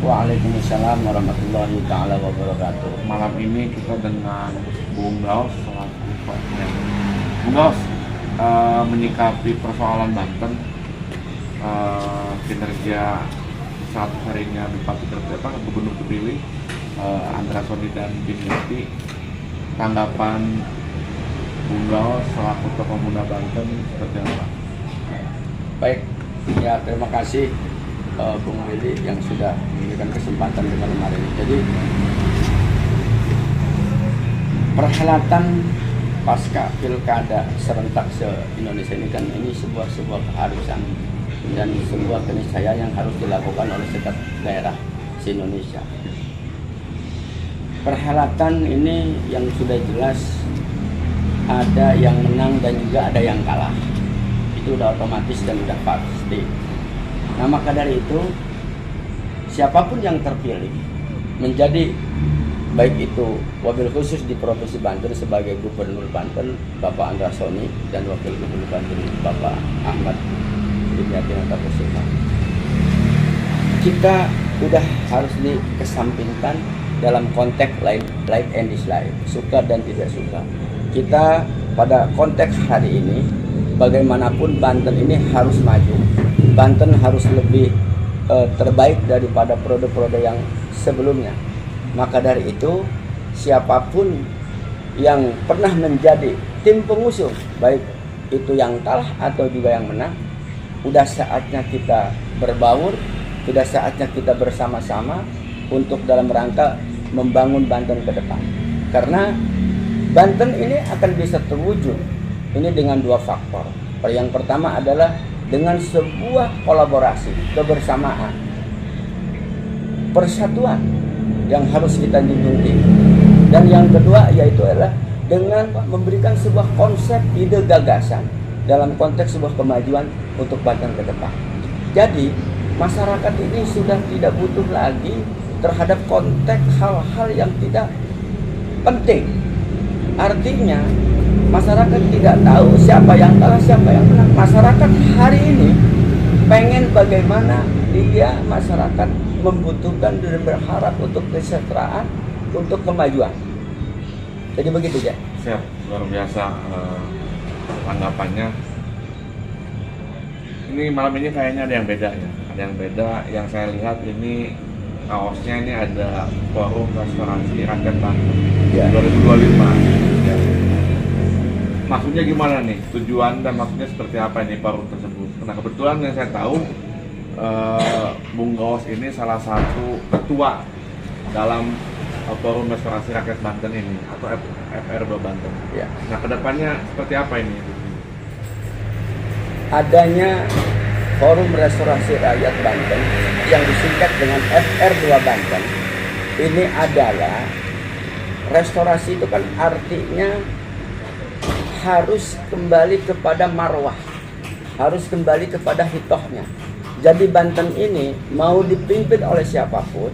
Waalaikumsalam warahmatullahi taala wabarakatuh. Malam ini kita dengan Bung Gaus selaku Pak-nya. Bung Gaus, menyikapi persoalan Banten, kinerja saat harinya Bupati Gubernur terpilih Andra Soni dan Biniati, tanggapan Bung Gaus selaku tokoh muda Banten seperti apa? Baik, ya terima kasih Bung Willy yang sudah memberikan kesempatan di malam hari ini. Jadi perhelatan pasca pilkada serentak se-Indonesia ini kan ini sebuah keharusan dan sebuah keniscayaan yang harus dilakukan oleh setiap daerah se-Indonesia. Perhelatan ini yang sudah jelas ada yang menang dan juga ada yang kalah. Itu udah otomatis dan udah pasti. Nah maka dari itu siapapun yang terpilih menjadi baik itu wabil khusus di Provinsi Banten sebagai Gubernur Banten Bapak Andra Soni dan Wakil Gubernur Banten Bapak Ahmad Biniati Natakusuma, kita udah harus dikesampingkan dalam konteks like and dislike, suka dan tidak suka. Kita pada konteks hari ini bagaimanapun Banten ini harus maju. Banten harus lebih terbaik daripada periode-periode yang sebelumnya. Maka dari itu siapapun yang pernah menjadi tim pengusung, baik itu yang kalah atau juga yang menang, udah saatnya kita berbaur, udah saatnya kita bersama-sama untuk dalam rangka membangun Banten ke depan. Karena Banten ini akan bisa terwujud ini dengan dua faktor. Yang pertama adalah dengan sebuah kolaborasi, kebersamaan, persatuan yang harus kita junjung tinggi. Dan yang kedua yaitu adalah dengan memberikan sebuah konsep, ide, gagasan dalam konteks sebuah kemajuan untuk Banten ke depan. Jadi masyarakat ini sudah tidak butuh lagi terhadap konteks hal-hal yang tidak penting. Artinya masyarakat tidak tahu siapa yang kalah, siapa yang menang. Masyarakat hari ini pengen bagaimana masyarakat membutuhkan dan berharap untuk kesejahteraan, untuk kemajuan. Jadi begitu ya. Siap, luar biasa tanggapannya. Ini malam ini kayaknya ada yang beda ya. Ada yang beda. Yang saya lihat ini kaosnya ini ada Forum Restorasi Rakyat Banten ya. 2025. Ya. Maksudnya gimana nih? Tujuan dan maksudnya seperti apa ini forum tersebut? Nah kebetulan yang saya tahu Bung Gaus ini salah satu ketua dalam Forum Restorasi Rakyat Banten ini atau FR2 Banten. Ya. Nah kedepannya seperti apa ini? Adanya Forum Restorasi Rakyat Banten yang disingkat dengan FR2 Banten ini adalah restorasi itu kan artinya harus kembali kepada marwah, harus kembali kepada hitohnya. Jadi Banten ini mau dipimpin oleh siapapun,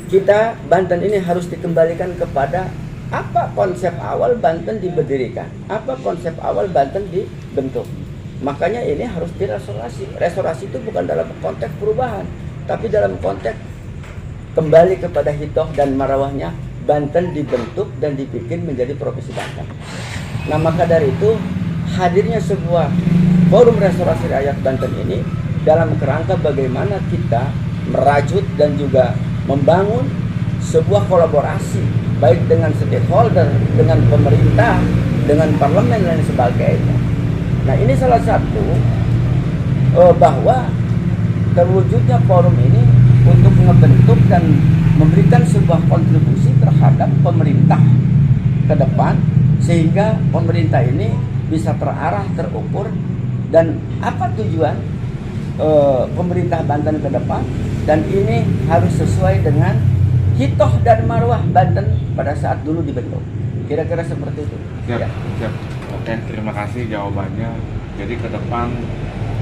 kita Banten ini harus dikembalikan kepada apa konsep awal Banten diberdirikan, apa konsep awal Banten dibentuk. Makanya ini harus direstorasi. Restorasi itu bukan dalam konteks perubahan, tapi dalam konteks kembali kepada hitoh dan marwahnya. Banten dibentuk dan dibikin menjadi Provinsi Banten. Nah maka dari itu hadirnya sebuah Forum Restorasi Rakyat Banten ini dalam kerangka bagaimana kita merajut dan juga membangun sebuah kolaborasi baik dengan stakeholder, dengan pemerintah, dengan parlemen dan sebagainya. Nah ini salah satu bahwa terwujudnya forum ini untuk membentuk dan memberikan sebuah kontribusi terhadap pemerintah ke depan sehingga pemerintah ini bisa terarah, terukur dan apa tujuan pemerintah Banten ke depan, dan ini harus sesuai dengan hitoh dan marwah Banten pada saat dulu dibentuk. Kira-kira seperti itu. Siap, ya. siap. Oke, terima kasih jawabannya. Jadi ke depan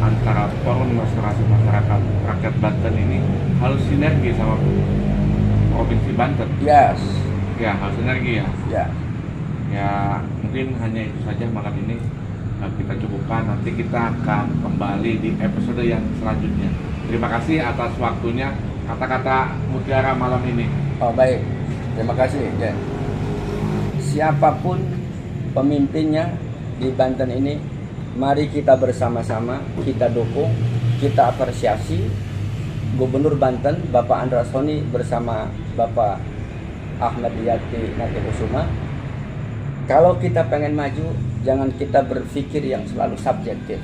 antara Forum Restorasi Masyarakat Rakyat Banten ini harus sinergi sama Provinsi Banten. Yes. Ya, harus sinergi ya. Ya. Ya, mungkin hanya itu saja malam ini. Kita cukupkan, nanti kita akan kembali di episode yang selanjutnya. Terima kasih atas waktunya kata-kata mutiara malam ini. Oh baik, terima kasih Jen. Siapapun pemimpinnya di Banten ini, mari kita bersama-sama, kita dukung, kita apresiasi Gubernur Banten Bapak Andra Soni bersama Bapak Ahmad Yati Natikusuma. Kalau kita pengen maju, jangan kita berpikir yang selalu subjektif,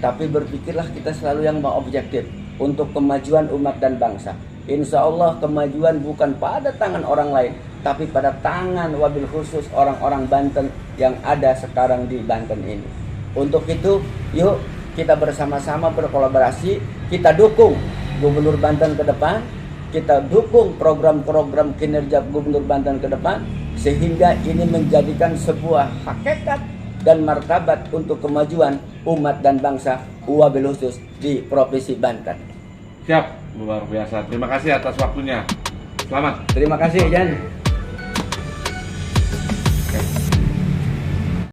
tapi berpikirlah kita selalu yang mau objektif untuk kemajuan umat dan bangsa. Insya Allah kemajuan bukan pada tangan orang lain, tapi pada tangan wabil khusus orang-orang Banten yang ada sekarang di Banten ini. Untuk itu, yuk kita bersama-sama berkolaborasi, kita dukung Gubernur Banten ke depan, kita dukung program-program kinerja Gubernur Banten ke depan, sehingga ini menjadikan sebuah hakikat dan martabat untuk kemajuan umat dan bangsa wabil khusus di Provinsi Banten. Siap, luar biasa. Terima kasih atas waktunya. Selamat. Terima kasih, Jan. Oke.